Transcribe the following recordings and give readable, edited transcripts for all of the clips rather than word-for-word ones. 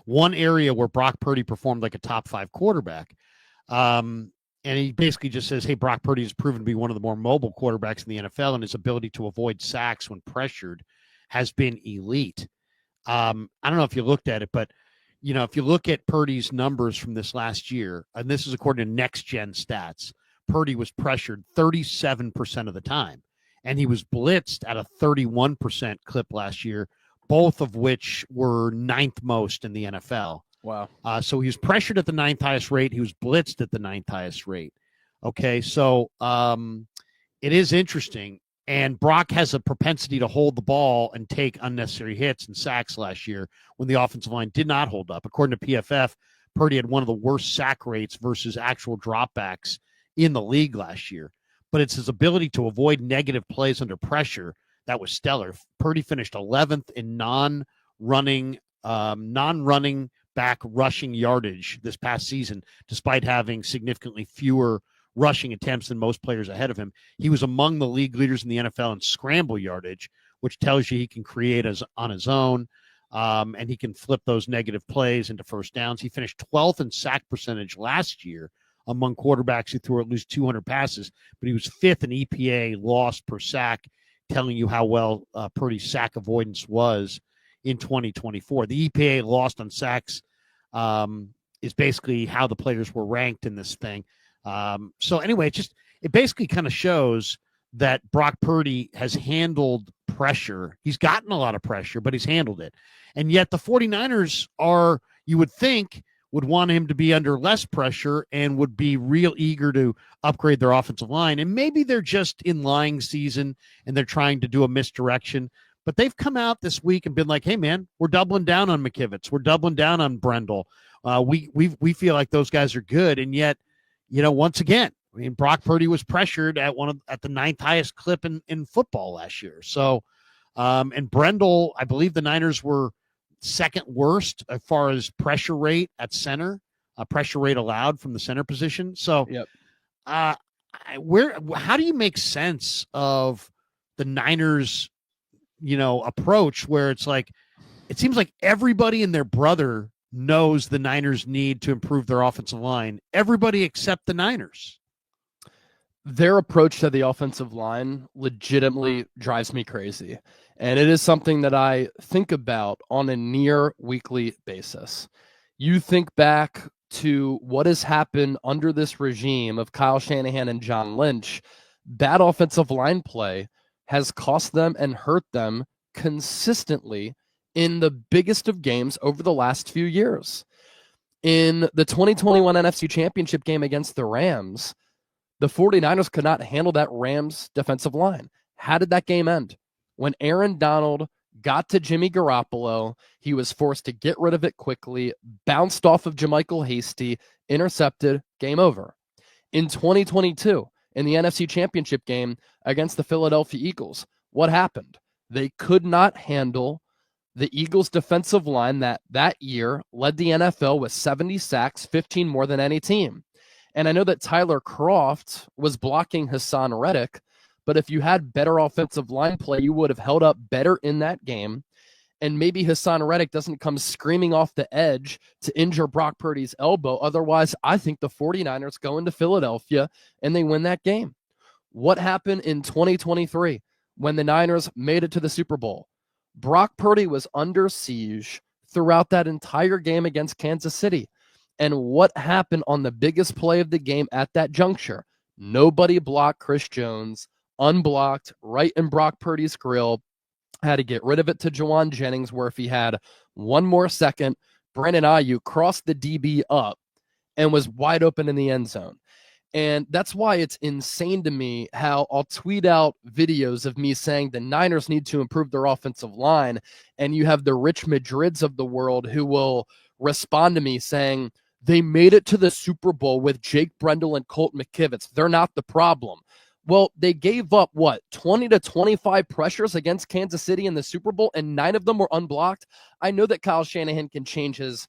one area where Brock Purdy performed like a top 5 quarterback. And he basically just says, hey, Brock Purdy has proven to be one of the more mobile quarterbacks in the NFL, and his ability to avoid sacks when pressured has been elite. I don't know if you looked at it, but, if you look at Purdy's numbers from this last year, and this is according to Next Gen Stats, Purdy was pressured 37% of the time, and he was blitzed at a 31% clip last year, both of which were 9th most in the NFL. Wow. So he was pressured at the 9th highest rate. He was blitzed at the 9th highest rate. Okay, so it is interesting. And Brock has a propensity to hold the ball and take unnecessary hits and sacks last year when the offensive line did not hold up. According to PFF, Purdy had one of the worst sack rates versus actual dropbacks in the league last year. But it's his ability to avoid negative plays under pressure that was stellar. Purdy finished 11th in non-running back rushing yardage this past season, despite having significantly fewer rushing attempts than most players ahead of him. He was among the league leaders in the NFL in scramble yardage, which tells you he can create on his own, and he can flip those negative plays into first downs. He finished 12th in sack percentage last year among quarterbacks who threw at least 200 passes, but he was 5th in EPA loss per sack, telling you how well Purdy's sack avoidance was in 2024. The EPA lost on sacks is basically how the players were ranked in this thing. So anyway, it basically kind of shows that Brock Purdy has handled pressure. He's gotten a lot of pressure, but he's handled it. And yet the 49ers you would think, would want him to be under less pressure and would be real eager to upgrade their offensive line. And maybe they're just in lying season and they're trying to do a misdirection. But they've come out this week and been like, hey, man, we're doubling down on McKivitz. We're doubling down on Brendel. We feel like those guys are good. And yet, once again, Brock Purdy was pressured at the 9th highest clip in football last year. So, and Brendel, I believe the Niners were 2nd worst as far as pressure rate at center, pressure rate allowed from the center position. So, yep. How do you make sense of the Niners, approach where it's like, it seems like everybody and their brother knows the Niners need to improve their offensive line. Everybody except the Niners. Their approach to the offensive line legitimately drives me crazy. And it is something that I think about on a near weekly basis. You think back to what has happened under this regime of Kyle Shanahan and John Lynch. Bad offensive line play has cost them and hurt them consistently in the biggest of games over the last few years. In the 2021 NFC Championship game against the Rams, the 49ers could not handle that Rams defensive line. How did that game end? When Aaron Donald got to Jimmy Garoppolo, he was forced to get rid of it quickly, bounced off of JaMychal Hasty, intercepted, game over. In 2022, in the NFC Championship game against the Philadelphia Eagles, what happened? They could not handle the Eagles' defensive line that year led the NFL with 70 sacks, 15 more than any team. And I know that Tyler Kroft was blocking Hassan Reddick, but if you had better offensive line play, you would have held up better in that game. And maybe Hassan Reddick doesn't come screaming off the edge to injure Brock Purdy's elbow. Otherwise, I think the 49ers go into Philadelphia and they win that game. What happened in 2023 when the Niners made it to the Super Bowl? Brock Purdy was under siege throughout that entire game against Kansas City. And what happened on the biggest play of the game at that juncture? Nobody blocked Chris Jones, unblocked, right in Brock Purdy's grill. Had to get rid of it to Juwan Jennings, where if he had one more second, Brandon Ayuk crossed the DB up and was wide open in the end zone. And that's why it's insane to me how I'll tweet out videos of me saying the Niners need to improve their offensive line. And you have the Rich Madrids of the world who will respond to me saying they made it to the Super Bowl with Jake Brendel and Colt McKivitz. They're not the problem. Well, they gave up, 20 to 25 pressures against Kansas City in the Super Bowl, and 9 of them were unblocked. I know that Kyle Shanahan can change his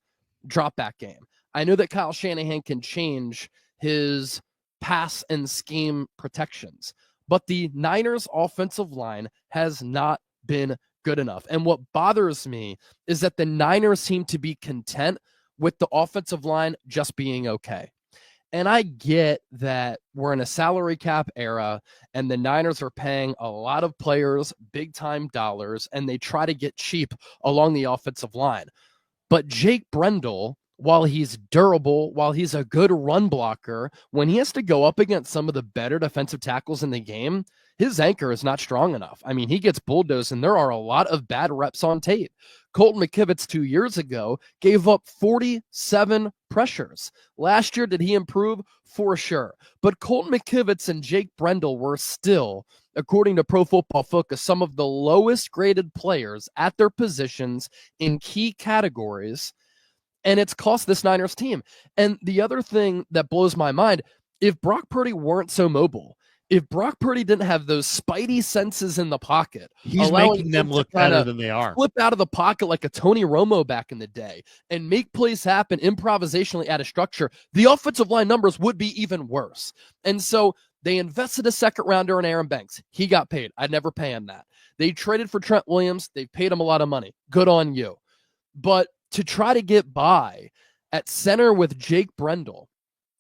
drop-back game. I know that Kyle Shanahan can change his pass and scheme protections. But the Niners' offensive line has not been good enough. And what bothers me is that the Niners seem to be content with the offensive line just being okay. And I get that we're in a salary cap era and the Niners are paying a lot of players big time dollars and they try to get cheap along the offensive line. But Jake Brendel, while he's durable, while he's a good run blocker, when he has to go up against some of the better defensive tackles in the game, his anchor is not strong enough. I mean, he gets bulldozed, and there are a lot of bad reps on tape. Colton McKivitz 2 years ago gave up 47 pressures. Last year, did he improve? For sure. But Colton McKivitz and Jake Brendel were still, according to Pro Football Focus, some of the lowest graded players at their positions in key categories. And it's cost this Niners team. And the other thing that blows my mind, if Brock Purdy weren't so mobile, if Brock Purdy didn't have those spidey senses in the pocket, he's making them look better than they are. Flip out of the pocket like a Tony Romo back in the day and make plays happen improvisationally out of structure, the offensive line numbers would be even worse. And so they invested a second rounder in Aaron Banks. He got paid. I'd never pay him that. They traded for Trent Williams. They paid him a lot of money. Good on you. But to try to get by at center with Jake Brendel,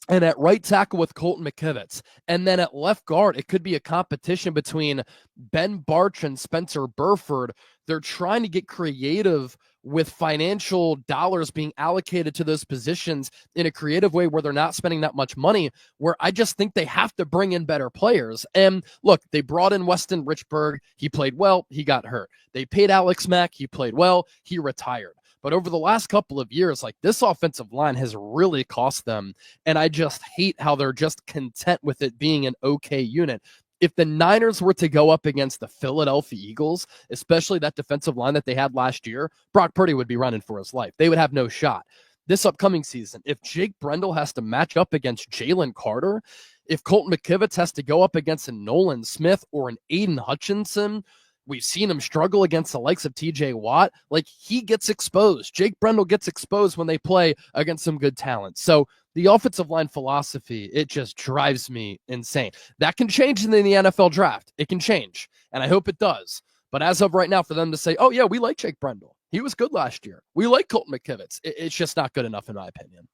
and at right tackle with Colton McKivitz. And then at left guard, it could be a competition between Ben Barch and Spencer Burford. They're trying to get creative with financial dollars being allocated to those positions in a creative way where they're not spending that much money, where I just think they have to bring in better players. And look, they brought in Weston Richburg. He played well. He got hurt. They paid Alex Mack. He played well. He retired. But over the last couple of years, like, this offensive line has really cost them. And I just hate how they're just content with it being an okay unit. If the Niners were to go up against the Philadelphia Eagles, especially that defensive line that they had last year, Brock Purdy would be running for his life. They would have no shot. This upcoming season, if Jake Brendel has to match up against Jalen Carter, if Colton McKivitz has to go up against a Nolan Smith or an Aiden Hutchinson, we've seen him struggle against the likes of TJ Watt. Like, he gets exposed. Jake Brendel gets exposed when they play against some good talent. So the offensive line philosophy, it just drives me insane. That can change in the NFL draft. It can change, and I hope it does. But as of right now, for them to say, oh, yeah, we like Jake Brendel. He was good last year. We like Colton McKivitz. It's just not good enough, in my opinion.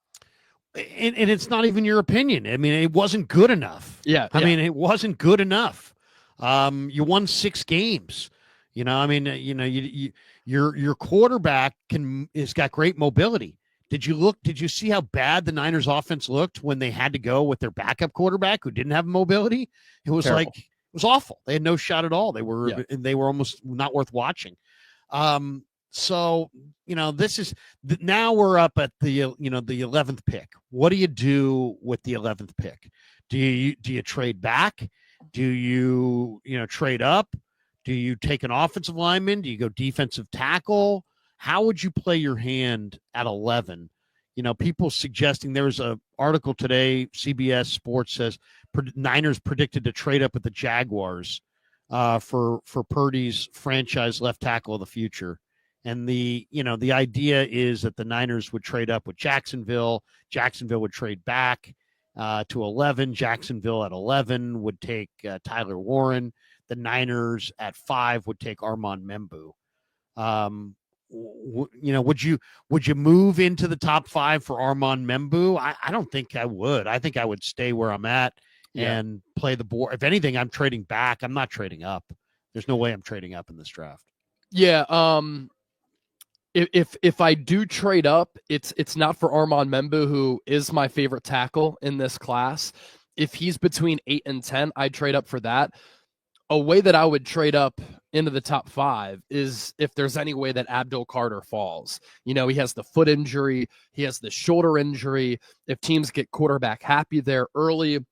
And it's not even your opinion. I mean, it wasn't good enough. Yeah. I mean, it wasn't good enough. You won 6 games. You know, I mean, your quarterback has got great mobility. Did you see how bad the Niners offense looked when they had to go with their backup quarterback who didn't have mobility? It was terrible. It was awful. They had no shot at all. They were almost not worth watching. So, this is now we're up at the 11th pick. What do you do with the 11th pick? Do you trade back? Do you trade up? Do you take an offensive lineman? Do you go defensive tackle? How would you play your hand at 11? People suggesting, there was an article today, CBS Sports says Niners predicted to trade up with the Jaguars for Purdy's franchise left tackle of the future. And the idea is that the Niners would trade up with Jacksonville. Jacksonville would trade back to 11. Jacksonville at 11 would take Tyler Warren. The Niners at 5 would take Armand Membu. Would you move into the top 5 for Armand Membu? I don't think I would. I think I would stay where I'm at and play the board. If anything, I'm trading back. I'm not trading up. There's no way I'm trading up in this draft. Yeah. If I do trade up, it's not for Armand Membu, who is my favorite tackle in this class. If he's between 8 and 10, I'd trade up for that. A way that I would trade up into the top 5 is if there's any way that Abdul Carter falls. He has the foot injury. He has the shoulder injury. If teams get quarterback happy there early,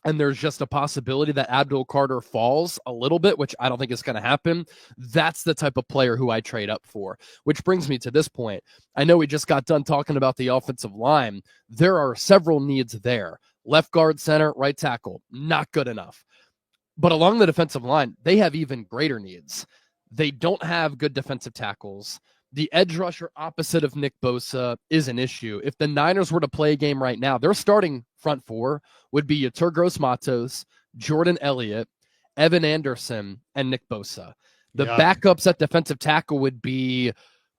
and there's just a possibility that Abdul Carter falls a little bit, which I don't think is going to happen, that's the type of player who I trade up for. Which brings me to this point. I know we just got done talking about the offensive line. There are several needs there. Left guard, center, right tackle, not good enough. But along the defensive line, they have even greater needs. They don't have good defensive tackles. The edge rusher opposite of Nick Bosa is an issue. If the Niners were to play a game right now, their starting front 4 would be Yetur Gross-Matos, Jordan Elliott, Evan Anderson, and Nick Bosa. The Yeah. backups at defensive tackle would be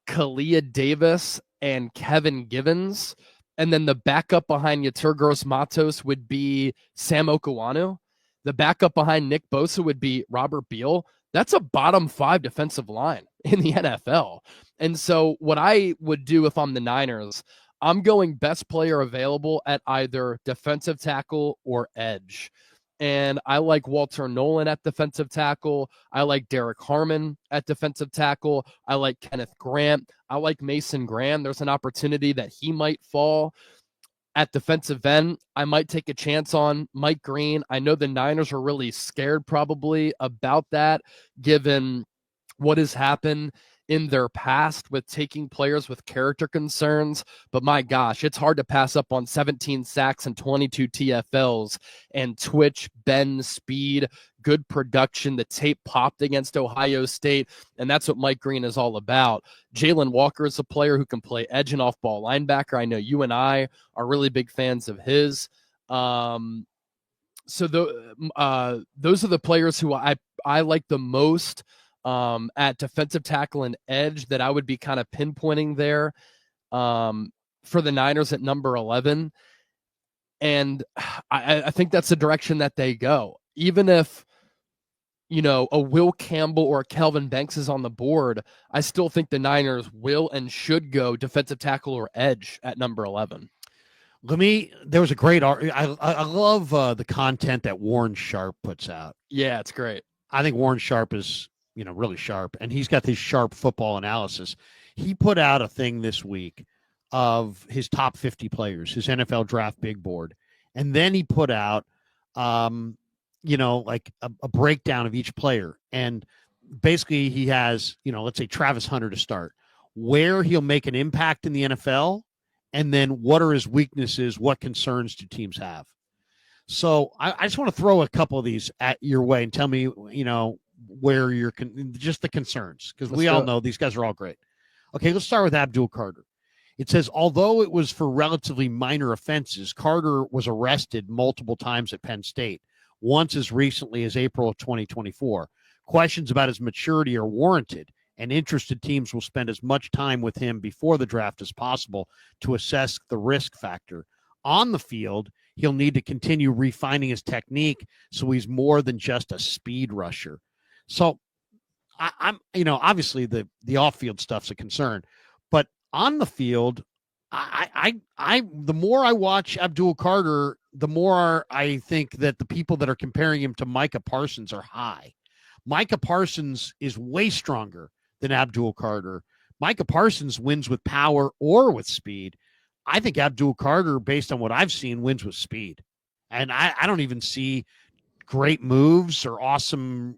Kalia Davis and Kevin Givens. And then the backup behind Yeturgos Matos would be Sam Okawanu. The backup behind Nick Bosa would be Robert Beal. That's a bottom 5 defensive line in the NFL. And so what I would do if I'm the Niners, I'm going best player available at either defensive tackle or edge. And I like Walter Nolan at defensive tackle. I like Derek Harmon at defensive tackle. I like Kenneth Grant. I like Mason Graham. There's an opportunity that he might fall at defensive end. I might take a chance on Mike Green. I know the Niners are really scared probably about that, given what has happened in their past with taking players with character concerns. But my gosh, it's hard to pass up on 17 sacks and 22 TFLs and twitch, bend, speed, good production. The tape popped against Ohio State, and that's what Mike Green is all about. Jalen Walker is a player who can play edge and off-ball linebacker. I know you and I are really big fans of his. So those are the players who I like the most at defensive tackle and edge that I would be kind of pinpointing there for the Niners at number 11. And I think that's the direction that they go. Even if, a Will Campbell or a Kelvin Banks is on the board, I still think the Niners will and should go defensive tackle or edge at number 11. There was a great art. I love the content that Warren Sharp puts out. Yeah, it's great. I think Warren Sharp is, really sharp, and he's got this sharp football analysis. He put out a thing this week of his top 50 players, his NFL draft big board. And then he put out, like a breakdown of each player. And basically he has, let's say Travis Hunter to start, where he'll make an impact in the NFL, and then what are his weaknesses, what concerns do teams have. So I just want to throw a couple of these at your way and tell me, where you're just the concerns, because we all know these guys are all great. Okay, let's start with Abdul Carter. It says, although it was for relatively minor offenses, Carter was arrested multiple times at Penn State, once as recently as April of 2024. Questions about his maturity are warranted, and interested teams will spend as much time with him before the draft as possible to assess the risk factor. On the field, he'll need to continue refining his technique so he's more than just a speed rusher. So I'm obviously the off-field stuff's a concern, but on the field, I the more I watch Abdul Carter, the more I think that the people that are comparing him to Micah Parsons are high. Micah Parsons is way stronger than Abdul Carter. Micah Parsons wins with power or with speed. I think Abdul Carter, based on what I've seen, wins with speed. And I don't even see great moves or awesome,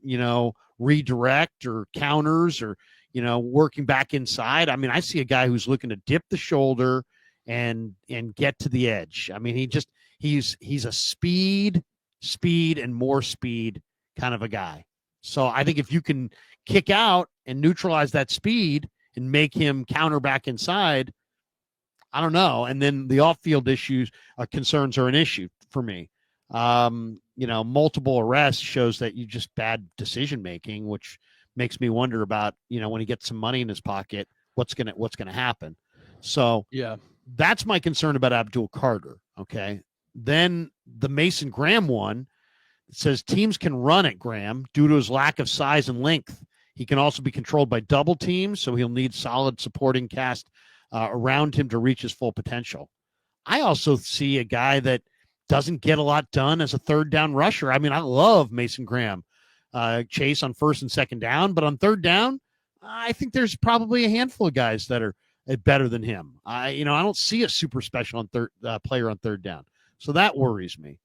redirect or counters or, working back inside. I mean, I see a guy who's looking to dip the shoulder and get to the edge. I mean, he's a speed and more speed kind of a guy. So I think if you can kick out and neutralize that speed and make him counter back inside, I don't know. And then the off-field concerns are an issue for me. Multiple arrests shows that you just bad decision-making, which makes me wonder about, when he gets some money in his pocket, what's going to happen. So yeah, that's my concern about Abdul Carter. Okay. Then the Mason Graham one says teams can run at Graham due to his lack of size and length. He can also be controlled by double teams, so he'll need solid supporting cast around him to reach his full potential. I also see a guy that doesn't get a lot done as a third down rusher. I mean, I love Mason Graham, chase on first and second down, but on third down, I think there's probably a handful of guys that are better than him. I don't see a super special player on third down, so that worries me.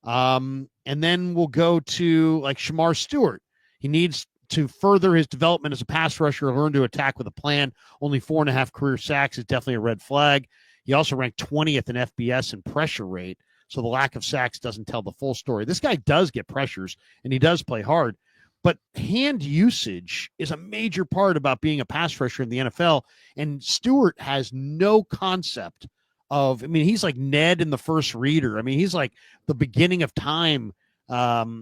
And then we'll go to like Shamar Stewart. He needs to further his development as a pass rusher, learn to attack with a plan. Only 4.5 career sacks is definitely a red flag. He also ranked 20th in FBS in pressure rate, so the lack of sacks doesn't tell the full story. This guy does get pressures, and he does play hard, but hand usage is a major part about being a pass rusher in the NFL, and Stewart has no concept of, he's like Ned in the first reader. He's like the beginning of time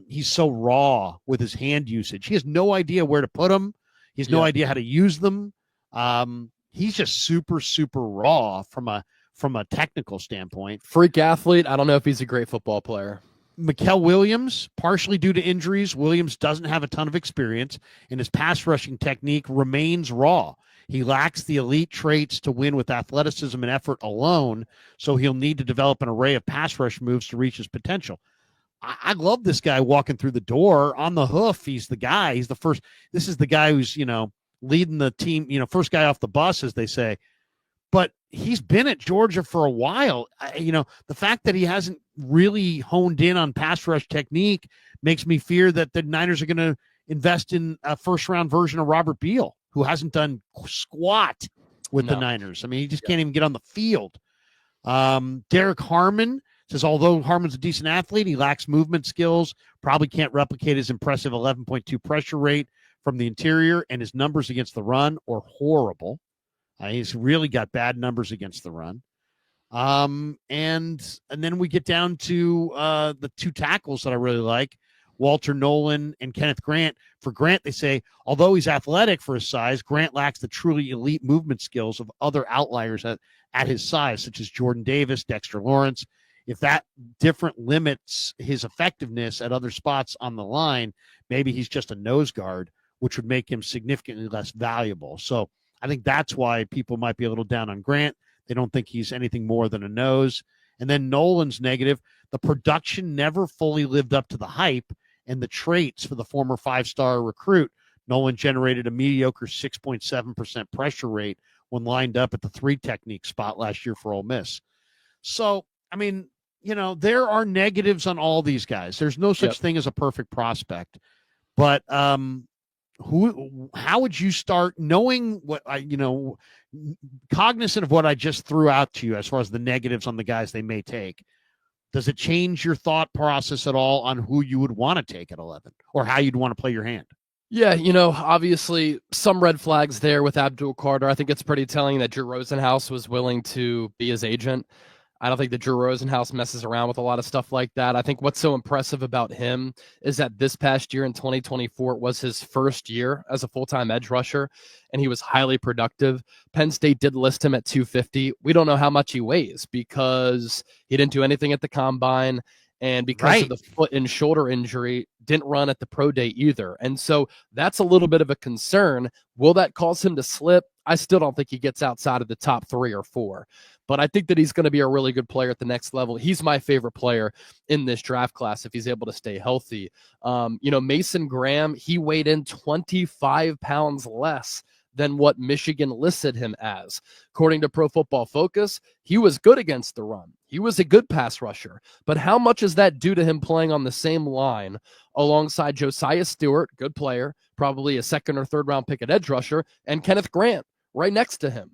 He's so raw with his hand usage. He has no idea where to put them. He has no Yeah. idea how to use them. He's just super, super raw from a technical standpoint. Freak athlete. I don't know if he's a great football player. Mikael Williams, partially due to injuries, Williams doesn't have a ton of experience, and his pass rushing technique remains raw. He lacks the elite traits to win with athleticism and effort alone, so he'll need to develop an array of pass rush moves to reach his potential. I love this guy walking through the door on the hoof. He's the guy. He's the first. This is the guy who's, leading the team, first guy off the bus, as they say. But he's been at Georgia for a while. The fact that he hasn't really honed in on pass rush technique makes me fear that the Niners are going to invest in a first-round version of Robert Beal, who hasn't done squat with the Niners. I mean, he just can't even get on the field. Derek Harmon says, although Harmon's a decent athlete, he lacks movement skills, probably can't replicate his impressive 11.2 pressure rate from the interior, and his numbers against the run are horrible. He's really got bad numbers against the run. And then we get down to the two tackles that I really like, Walter Nolan and Kenneth Grant. For Grant, they say, although he's athletic for his size, Grant lacks the truly elite movement skills of other outliers at his size, such as Jordan Davis, Dexter Lawrence. If that different limits his effectiveness at other spots on the line, maybe he's just a nose guard, which would make him significantly less valuable. So I think that's why people might be a little down on Grant. They don't think he's anything more than a nose. And then Nolan's negative. The production never fully lived up to the hype and the traits for the former five-star recruit. Nolan generated a mediocre 6.7% pressure rate when lined up at the three technique spot last year for Ole Miss. So, I mean, there are negatives on all these guys. There's no such thing as a perfect prospect. But how would you start knowing what cognizant of what I just threw out to you as far as the negatives on the guys they may take? Does it change your thought process at all on who you would want to take at 11 or how you'd want to play your hand? Yeah, obviously some red flags there with Abdul Carter. I think it's pretty telling that Drew Rosenhaus was willing to be his agent. I don't think that Drew Rosenhaus messes around with a lot of stuff like that. I think what's so impressive about him is that this past year in 2024 was his first year as a full-time edge rusher, and he was highly productive. Penn State did list him at 250. We don't know how much he weighs because he didn't do anything at the combine, and because of the foot and shoulder injury, didn't run at the pro day either. And so that's a little bit of a concern. Will that cause him to slip? I still don't think he gets outside of the top 3 or 4. But I think that he's going to be a really good player at the next level. He's my favorite player in this draft class if he's able to stay healthy. Mason Graham, he weighed in 25 pounds less than what Michigan listed him as. According to Pro Football Focus, he was good against the run. He was a good pass rusher. But how much is that due to him playing on the same line alongside Josiah Stewart, good player, probably a second or third round pick at edge rusher, and Kenneth Grant right next to him?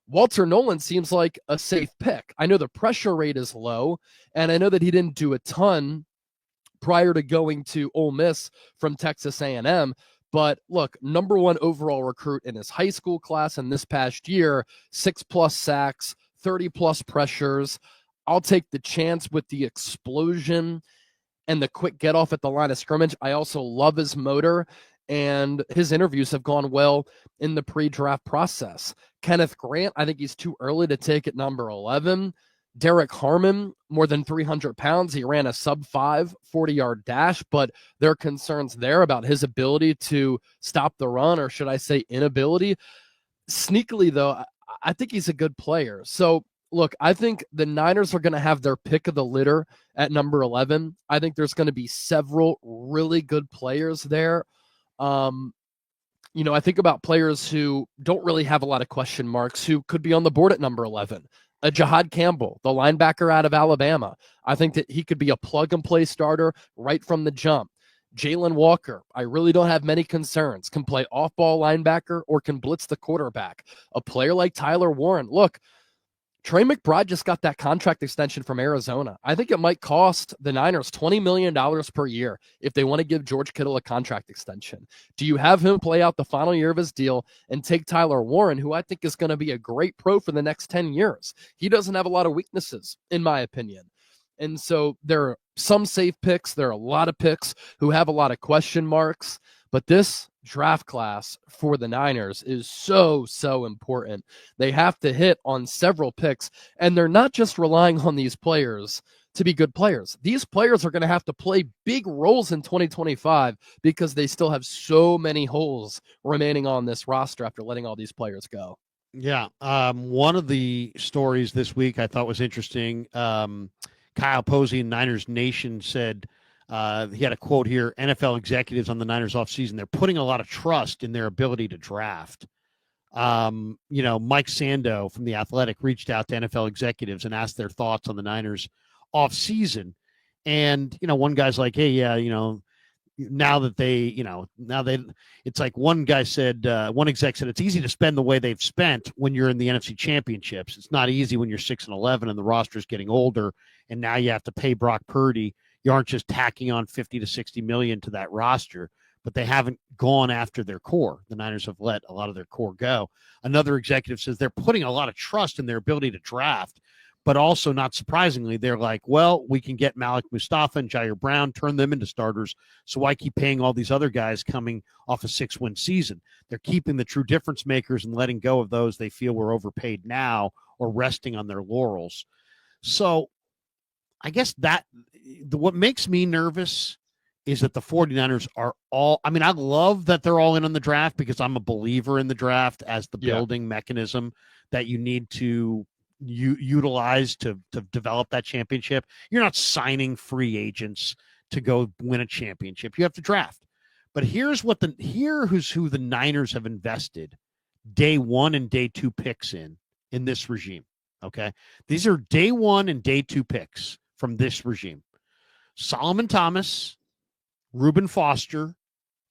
Walter Nolan seems like a safe pick. I know the pressure rate is low, and I know that he didn't do a ton prior to going to Ole Miss from Texas A&M. But look, number 1 overall recruit in his high school class, and this past year, 6+ sacks, 30+ pressures. I'll take the chance with the explosion and the quick get off at the line of scrimmage. I also love his motor, and his interviews have gone well in the pre-draft process. Kenneth Grant, I think he's too early to take at number 11. Derek Harmon, more than 300 pounds. He ran a sub-5 40-yard dash, but there are concerns there about his ability to stop the run, or should I say inability. Sneakily, though, I think he's a good player. So, look, I think the Niners are going to have their pick of the litter at number 11. I think there's going to be several really good players there. I think about players who don't really have a lot of question marks who could be on the board at number 11. Jahad Campbell, the linebacker out of Alabama. I think that he could be a plug-and-play starter right from the jump. Jalen Walker, I really don't have many concerns. Can play off-ball linebacker or can blitz the quarterback. A player like Tyler Warren. Look, Trey McBride just got that contract extension from Arizona. I think it might cost the Niners $20 million per year if they want to give George Kittle a contract extension. Do you have him play out the final year of his deal and take Tyler Warren, who I think is going to be a great pro for the next 10 years? He doesn't have a lot of weaknesses, in my opinion. And so there are some safe picks. There are a lot of picks who have a lot of question marks. But this draft class for the Niners is so important. They have to hit on several picks, and they're not just relying on these players to be good players. These players are going to have to play big roles in 2025 because they still have so many holes remaining on this roster after letting all these players go. Yeah. One of the stories this week I thought was interesting. Kyle Posey in Niners Nation said, he had a quote here: NFL executives on the Niners offseason, they're putting a lot of trust in their ability to draft. Mike Sando from The Athletic reached out to NFL executives and asked their thoughts on the Niners offseason. And, one guy's like, hey, yeah, it's like one guy said, one exec said, it's easy to spend the way they've spent when you're in the NFC championships. It's not easy when you're 6-11 and the roster's getting older. And now you have to pay Brock Purdy. You aren't just tacking on 50 to 60 million to that roster, but they haven't gone after their core. The Niners have let a lot of their core go. Another executive says they're putting a lot of trust in their ability to draft, but also, not surprisingly, they're like, well, we can get Malik Mustafa and Jair Brown, turn them into starters, so why keep paying all these other guys coming off a 6-win season? They're keeping the true difference makers and letting go of those they feel were overpaid now or resting on their laurels. So I guess what makes me nervous is that the 49ers are all, I love that they're all in on the draft because I'm a believer in the draft as the building mechanism that you need to utilize to develop that championship. You're not signing free agents to go win a championship. You have to draft. But here's who the Niners have invested day 1 and day 2 picks in this regime. Okay. These are day 1 and day 2 picks from this regime: Solomon Thomas, Reuben Foster,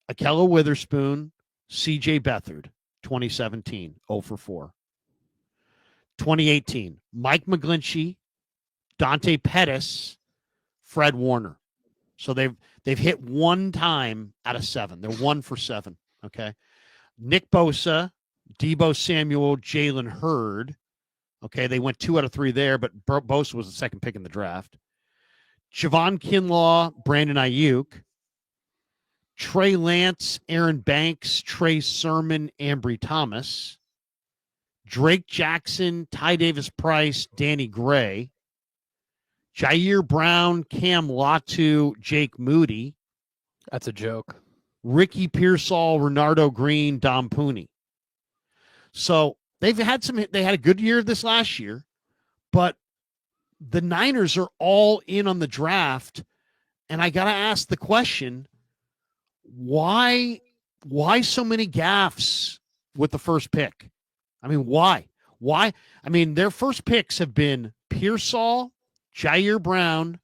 Ahkello Witherspoon, C.J. Beathard, 2017, 0 for 4. 2018, Mike McGlinchey, Dante Pettis, Fred Warner. So they've hit one time out of 7. They're 1 for 7. Okay. Nick Bosa, Deebo Samuel, Jalen Hurd. Okay, they went 2 out of 3 there, but Bosa was the second pick in the draft. Javon Kinlaw, Brandon Ayuk, Trey Lance, Aaron Banks, Trey Sermon, Ambry Thomas, Drake Jackson, Ty Davis Price, Danny Gray, Jair Brown, Cam Latu, Jake Moody. That's a joke. Ricky Pearsall, Renardo Green, Dom Pooney. So they had a good year this last year, but the Niners are all in on the draft. And I got to ask the question, why so many gaffes with the first pick? Why? Their first picks have been Pearsall, Jair Brown,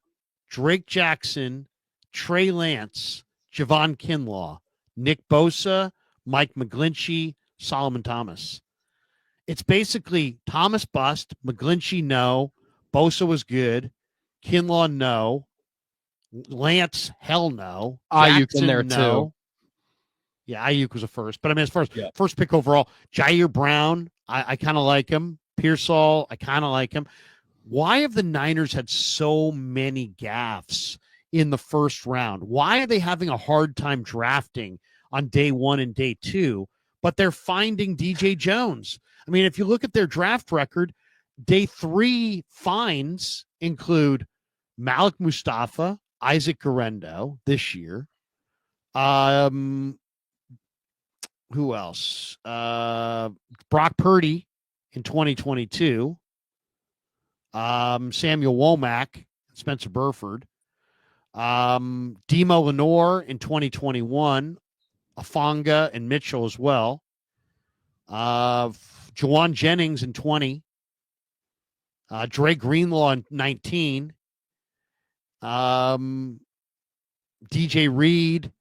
Drake Jackson, Trey Lance, Javon Kinlaw, Nick Bosa, Mike McGlinchey, Solomon Thomas. It's basically Thomas bust, McGlinchey no, Bosa was good, Kinlaw no, Lance hell no, Ayuk in there too. Yeah, Ayuk was a first, but as far as first pick overall, Jair Brown, I kind of like him. Pearsall, I kind of like him. Why have the Niners had so many gaffes in the first round? Why are they having a hard time drafting on day 1 and day 2, but they're finding DJ Jones? If you look at their draft record, day 3 finds include Malik Mustafa, Isaac Guerendo this year. Who else? Brock Purdy in 2022. Samuel Womack, Spencer Burford. Demo Lenore in 2021. Afonga and Mitchell as well. Jawan Jennings in 20. Dre Greenlaw in 19. DJ Reed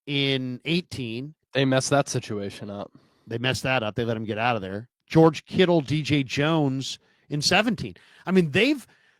in 18. They messed that situation up. They messed that up. They let him get out of there. George Kittle, DJ Jones in 17.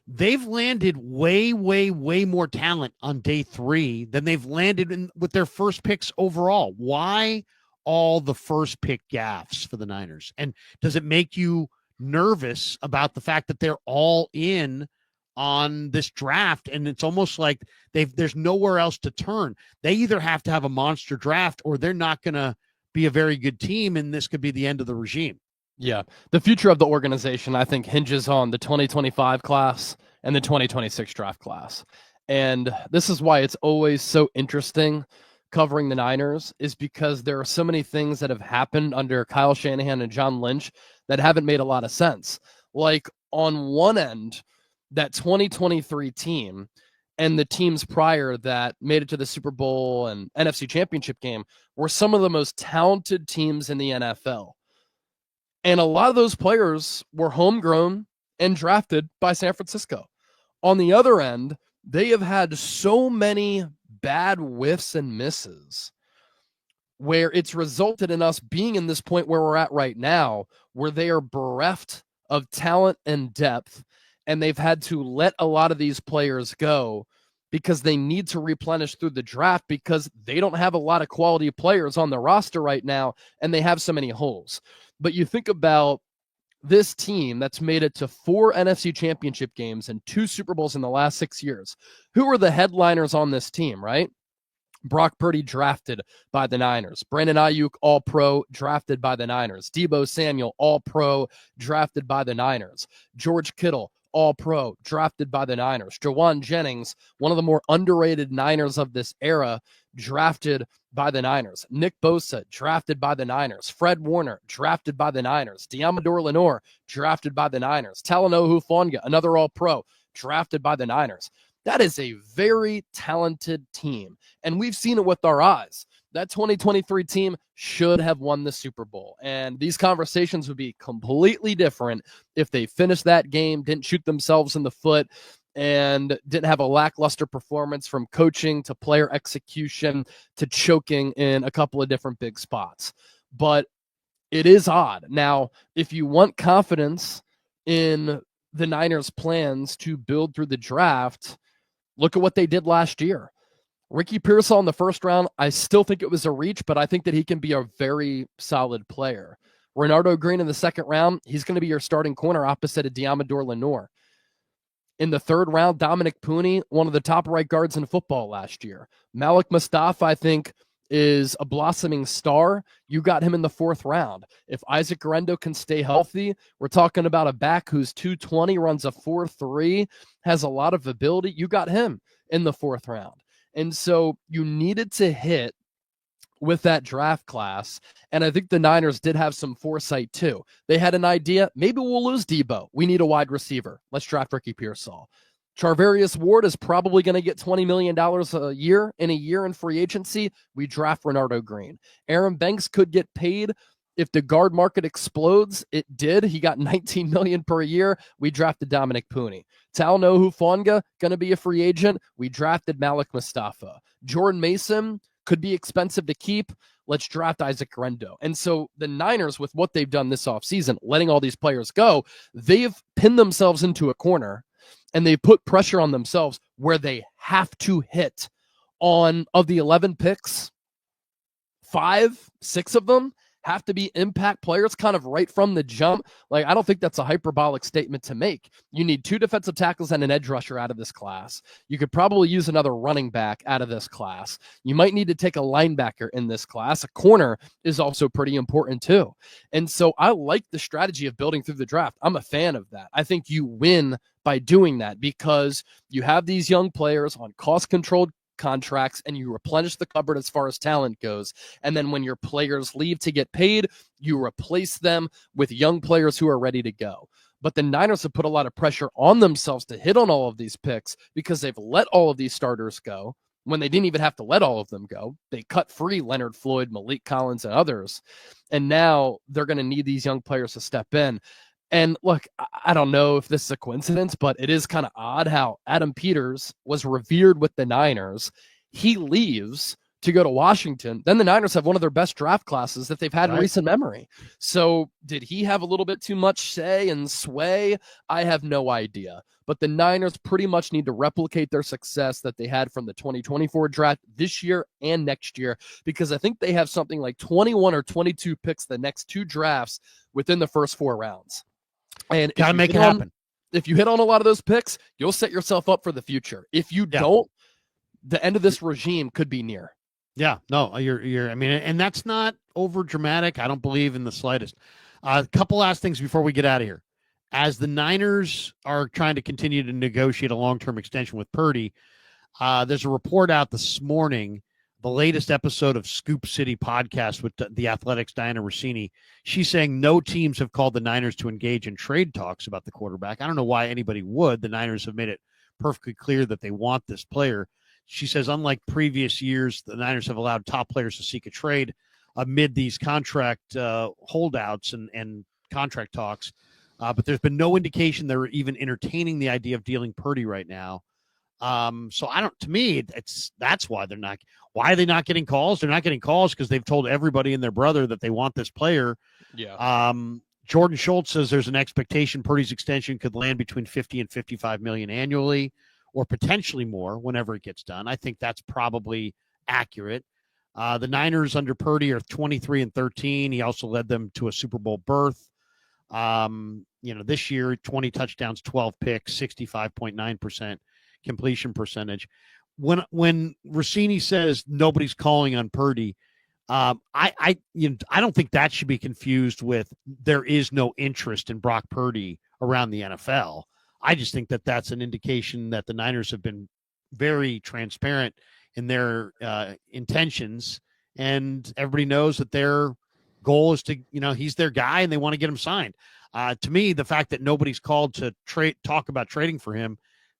They've landed way more talent on day 3 than they've landed with their first picks overall. Why all the first pick gaffes for the Niners? And does it make you nervous about the fact that they're all in on this draft, and it's almost like there's nowhere else to turn. They either have to have a monster draft or they're not going to be a very good team, and this could be the end of the regime. Yeah. The future of the organization, I think, hinges on the 2025 class and the 2026 draft class. And this is why it's always so interesting covering the Niners, is because there are so many things that have happened under Kyle Shanahan and John Lynch that haven't made a lot of sense. Like, on one end, that 2023 team and the teams prior that made it to the Super Bowl and NFC Championship game were some of the most talented teams in the NFL. And a lot of those players were homegrown and drafted by San Francisco. On the other end, they have had so many bad whiffs and misses where it's resulted in us being in this point where we're at right now, where they are bereft of talent and depth, and they've had to let a lot of these players go because they need to replenish through the draft because they don't have a lot of quality players on the roster right now, and they have so many holes. But you think about this team that's made it to 4 NFC Championship games and 2 Super Bowls in the last 6 years. Who are the headliners on this team, right? Brock Purdy, drafted by the Niners. Brandon Ayuk, All-Pro, drafted by the Niners. Deebo Samuel, All-Pro, drafted by the Niners. George Kittle, All-Pro, drafted by the Niners. Jawan Jennings, one of the more underrated Niners of this era, drafted by the Niners. Nick Bosa, drafted by the Niners. Fred Warner, drafted by the Niners. Deommodore Lenoir, drafted by the Niners. Talanoa Hufanga, another All-Pro, drafted by the Niners. That is a very talented team, and we've seen it with our eyes. That 2023 team should have won the Super Bowl, and these conversations would be completely different if they finished that game, didn't shoot themselves in the foot, and didn't have a lackluster performance from coaching to player execution to choking in a couple of different big spots. But it is odd. Now, if you want confidence in the Niners' plans to build through the draft, look at what they did last year. Ricky Pearsall in the first round, I still think it was a reach, but I think that he can be a very solid player. Renardo Green in the second round, he's going to be your starting corner opposite of Deommodore Lenoir. In the third round, Dominic Puni, one of the top right guards in football last year. Malik Mustafa, I think, is a blossoming star. You got him in the fourth round. If Isaac Guerendo can stay healthy, we're talking about a back who's 220, runs a 4.3, has a lot of ability. You got him in the fourth round. And so you needed to hit with that draft class. And I think the Niners did have some foresight too. They had an idea, maybe we'll lose Deebo. We need a wide receiver. Let's draft Ricky Pearsall. Charvarius Ward is probably going to get $20 million a year in free agency. We draft Renardo Green. Aaron Banks could get paid if the guard market explodes. It did. He got $19 million per year. We drafted Dominic Puni. Talanoa Hufanga, going to be a free agent. We drafted Malik Mustafa. Jordan Mason could be expensive to keep. Let's draft Isaac Guerendo. And so the Niners, with what they've done this offseason, letting all these players go, they've pinned themselves into a corner and they put pressure on themselves where they have to hit. On of the 11 picks, 5, 6 of them have to be impact players kind of right from the jump. Like, I don't think that's a hyperbolic statement to make. You need 2 defensive tackles and an edge rusher out of this class. You could probably use another running back out of this class. You might need to take a linebacker in this class. A corner is also pretty important too. And so I like the strategy of building through the draft. I'm a fan of that. I think you win by doing that because you have these young players on cost-controlled contracts and you replenish the cupboard as far as talent goes. And then when your players leave to get paid, you replace them with young players who are ready to go. But the Niners have put a lot of pressure on themselves to hit on all of these picks because they've let all of these starters go when they didn't even have to let all of them go. They cut free Leonard Floyd, Malik Collins, and others. And now they're going to need these young players to step in. And look, I don't know if this is a coincidence, but it is kind of odd how Adam Peters was revered with the Niners. He leaves to go to Washington. Then the Niners have one of their best draft classes that they've had in recent memory. So did he have a little bit too much say and sway? I have no idea. But the Niners pretty much need to replicate their success that they had from the 2024 draft this year and next year, because I think they have something like 21 or 22 picks the next 2 drafts within the first 4 rounds. And got to make it happen. If you hit on a lot of those picks, you'll set yourself up for the future. If you don't, the end of this regime could be near. Yeah, no, you're. I mean, and that's not over dramatic. I don't believe in the slightest. A couple last things before we get out of here. As the Niners are trying to continue to negotiate a long-term extension with Purdy, there's a report out this morning, the latest episode of Scoop City podcast with the Athletics' Diana Rossini. She's saying no teams have called the Niners to engage in trade talks about the quarterback. I don't know why anybody would. The Niners have made it perfectly clear that they want this player. She says, unlike previous years, the Niners have allowed top players to seek a trade amid these contract holdouts and contract talks. But there's been no indication they're even entertaining the idea of dealing Purdy right now. So to me, that's why why are they not getting calls? They're not getting calls because they've told everybody and their brother that they want this player. Yeah. Jordan Schultz says there's an expectation Purdy's extension could land between 50 and 55 million annually, or potentially more whenever it gets done. I think that's probably accurate. The Niners under Purdy are 23-13. He also led them to a Super Bowl berth. This year, 20 touchdowns, 12 picks, 65.9% completion percentage. When Rossini says nobody's calling on Purdy, I don't think that should be confused with there is no interest in Brock Purdy around the NFL. I just think that that's an indication that the Niners have been very transparent in their intentions, and everybody knows that their goal is to, he's their guy and they want to get him signed. To me, the fact that nobody's called to talk about trading for him,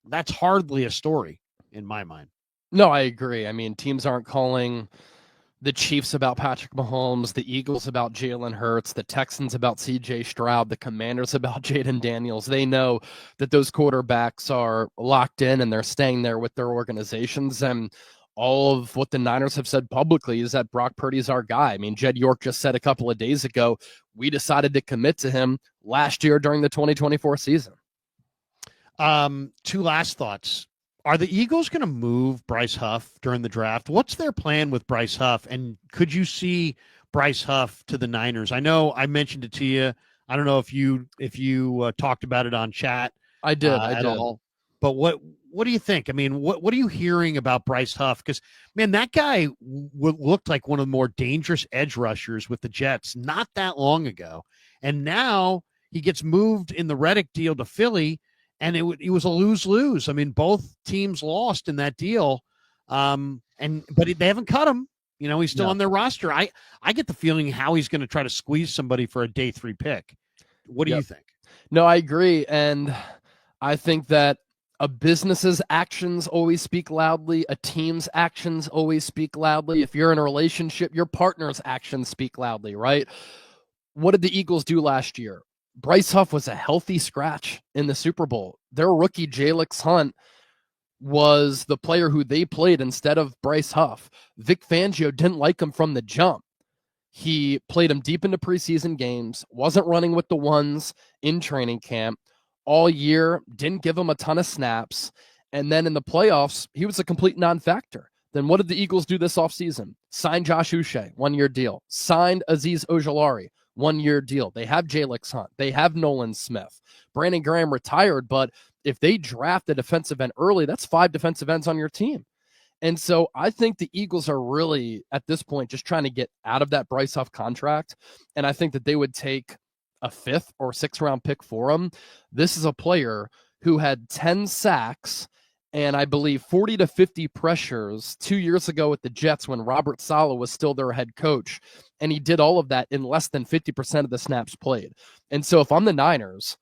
that's hardly a story in my mind. No, I agree. I mean, teams aren't calling the Chiefs about Patrick Mahomes, the Eagles about Jalen Hurts, the Texans about C.J. Stroud, the Commanders about Jaden Daniels. They know that those quarterbacks are locked in and they're staying there with their organizations. And all of what the Niners have said publicly is that Brock Purdy is our guy. I mean, Jed York just said a couple of days ago, we decided to commit to him last year during the 2024 season. Two last thoughts. Are the Eagles going to move Bryce Huff during the draft? What's their plan with Bryce Huff? And could you see Bryce Huff to the Niners? I know I mentioned it to you. I don't know if you talked about it on chat. I did. At all. But what do you think? I mean, what are you hearing about Bryce Huff? Because, man, that guy looked like one of the more dangerous edge rushers with the Jets not that long ago. And now he gets moved in the Reddick deal to Philly. And it was a lose-lose. I mean, both teams lost in that deal, but they haven't cut him. He's still on their roster. I get the feeling how he's going to try to squeeze somebody for a day 3 pick. What do you think? No, I agree, and I think that a business's actions always speak loudly. A team's actions always speak loudly. If you're in a relationship, your partner's actions speak loudly, right? What did the Eagles do last year? Bryce Huff was a healthy scratch in the Super Bowl. Their rookie, Jalix Hunt, was the player who they played instead of Bryce Huff. Vic Fangio didn't like him from the jump. He played him deep into preseason games, wasn't running with the ones in training camp all year, didn't give him a ton of snaps. And then in the playoffs, he was a complete non-factor. Then what did the Eagles do this offseason? Signed Josh Uche, 1-year deal. Signed Azeez Ojulari, 1-year deal. They have Jalix Hunt. They have Nolan Smith. Brandon Graham retired, but if they draft a defensive end early, that's 5 defensive ends on your team. And so I think the Eagles are really, at this point, just trying to get out of that Bryce Huff contract. And I think that they would take a 5th or 6th round pick for him. This is a player who had 10 sacks and I believe 40 to 50 pressures 2 years ago with the Jets when Robert Saleh was still their head coach. And he did all of that in less than 50% of the snaps played. And so if I'm the Niners,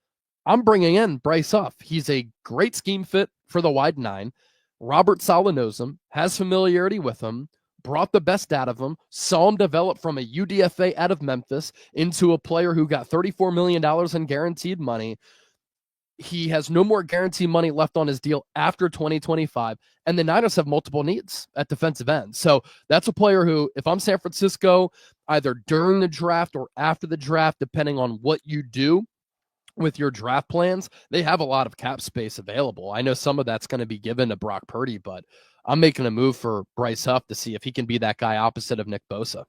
I'm bringing in Bryce Huff. He's a great scheme fit for the wide 9. Robert Saleh knows him, has familiarity with him, brought the best out of him, saw him develop from a UDFA out of Memphis into a player who got $34 million in guaranteed money. He has no more guaranteed money left on his deal after 2025, and the Niners have multiple needs at defensive end. So that's a player who, if I'm San Francisco, either during the draft or after the draft, depending on what you do with your draft plans, they have a lot of cap space available. I know some of that's going to be given to Brock Purdy, but I'm making a move for Bryce Huff to see if he can be that guy opposite of Nick Bosa.